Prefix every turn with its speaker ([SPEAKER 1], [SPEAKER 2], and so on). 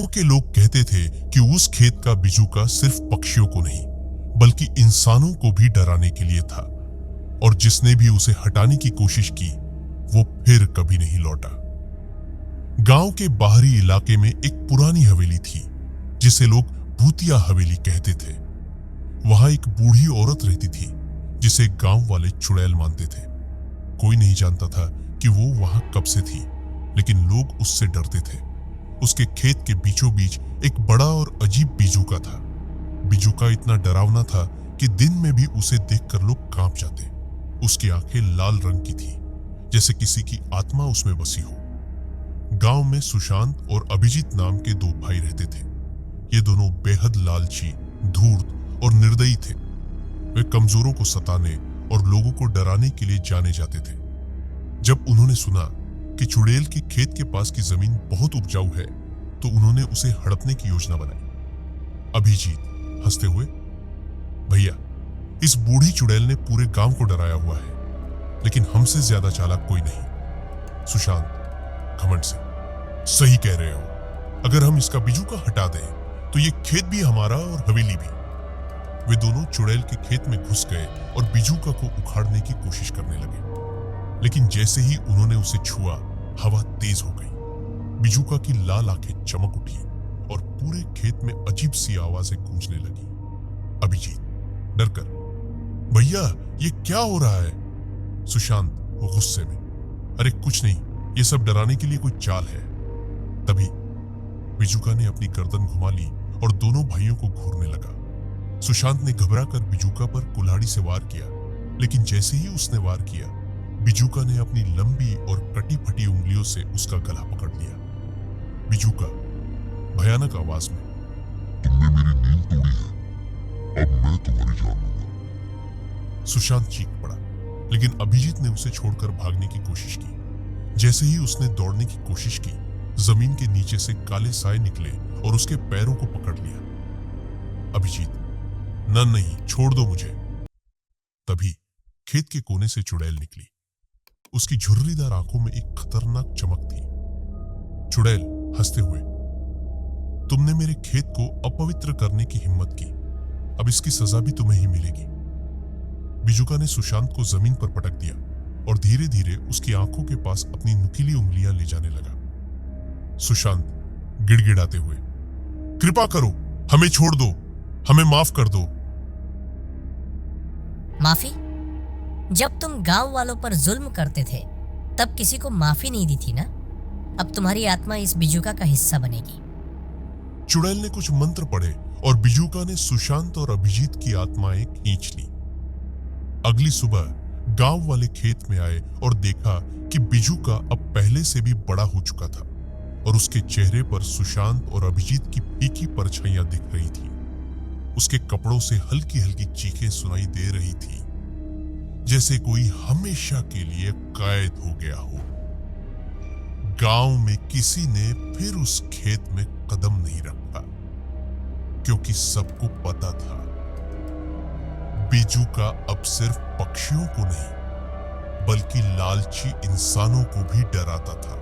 [SPEAKER 1] के लोग कहते थे कि उस खेत का बिजूका सिर्फ पक्षियों को नहीं बल्कि इंसानों को भी डराने के लिए था, और जिसने भी उसे हटाने की कोशिश की वो फिर कभी नहीं लौटा। गांव के बाहरी इलाके में एक पुरानी हवेली थी जिसे लोग भूतिया हवेली कहते थे। वहां एक बूढ़ी औरत रहती थी जिसे गांव वाले चुड़ैल मानते थे। कोई नहीं जानता था कि वो वहां कब से थी, लेकिन लोग उससे डरते थे। उसके खेत के बीचों बीच एक बड़ा और अजीब बिजूका था। बिजूका इतना डरावना था कि दिन में भी उसे देखकर लोग कांप जाते। उसकी आंखें लाल रंग की थी, जैसे किसी की आत्मा उसमें बसी हो। गांव में सुशांत और अभिजीत नाम के दो भाई रहते थे। ये दोनों बेहद लालची, धूर्त और निर्दयी थे। वे कमजोरों को सताने और लोगों को डराने के लिए जाने जाते थे। जब उन्होंने सुना कि चुड़ैल के खेत के पास की जमीन बहुत उपजाऊ है तो उन्होंने उसे हड़पने की योजना बनाई। अभिजीत हंसते हुए, भैया, इस बूढ़ी चुड़ैल ने पूरे गांव को डराया हुआ है, लेकिन हमसे ज्यादा चालाक कोई नहीं। सुशांत घमंड से, सही कह रहे हो। अगर हम इसका बिजूका हटा दें तो ये खेत भी हमारा और हवेली भी। वे दोनों चुड़ैल के खेत में घुस गए और बिजूका को उखाड़ने की कोशिश करने लगे, लेकिन जैसे ही उन्होंने उसे छुआ, हवा तेज हो गई। बिजूका की लाल आंखें चमक उठी और पूरे खेत में अजीब सी आवाजें गूंजने लगी। अभिजीत डरकर, भैया ये क्या हो रहा है? सुशांत गुस्से में, अरे कुछ नहीं, ये सब डराने के लिए कोई चाल है। तभी बिजूका ने अपनी गर्दन घुमा ली और दोनों भाइयों को घूरने लगा। सुशांत ने घबराकर बिजूका पर कुल्हाड़ी से वार किया, लेकिन जैसे ही उसने वार किया, बिजूका ने अपनी लंबी और कटी फटी उंगलियों से उसका गला पकड़ लिया। बिजूका भयानक आवाज में,
[SPEAKER 2] तुमने मेरी नींद तोड़ी है, अब मैं तुम्हारी जान लूंगा।
[SPEAKER 1] सुशांत चीख पड़ा, लेकिन अभिजीत ने उसे छोड़कर भागने की कोशिश की। जैसे ही उसने दौड़ने की कोशिश की, जमीन के नीचे से काले साए निकले और उसके पैरों को पकड़ लिया। अभिजीत, नहीं, छोड़ दो मुझे। तभी खेत के कोने से चुड़ैल निकली। उसकी झुर्रीदार आंखों में एक खतरनाक चमक थी। चुड़ैल हंसते हुए, तुमने मेरे खेत को अपवित्र करने की हिम्मत की, अब इसकी सजा भी तुम्हें ही मिलेगी। बिजूका ने सुशांत को जमीन पर पटक दिया और धीरे धीरे उसकी आंखों के पास अपनी नुकीली उंगलियां ले जाने लगा। सुशांत गिड़गिड़ाते हुए, कृपा करो, हमें छोड़ दो, हमें माफ कर दो।
[SPEAKER 3] माफी? जब तुम गांव वालों पर जुल्म करते थे तब किसी को माफी नहीं दी थी ना? अब तुम्हारी आत्मा इस बिजूका का हिस्सा बनेगी।
[SPEAKER 1] चुड़ैल ने कुछ मंत्र पढ़े और बिजूका ने सुशांत और अभिजीत की आत्माएं खींच ली। अगली सुबह गांव वाले खेत में आए और देखा कि बिजूका अब पहले से भी बड़ा हो चुका था और उसके चेहरे पर सुशांत और अभिजीत की फीकी परछाइयां दिख रही थी। उसके कपड़ों से हल्की हल्की चीखें सुनाई दे रही थी, जैसे कोई हमेशा के लिए कैद हो गया हो। गांव में किसी ने फिर उस खेत में कदम नहीं रखा, क्योंकि सबको पता था बिजूका अब सिर्फ पक्षियों को नहीं बल्कि लालची इंसानों को भी डराता था।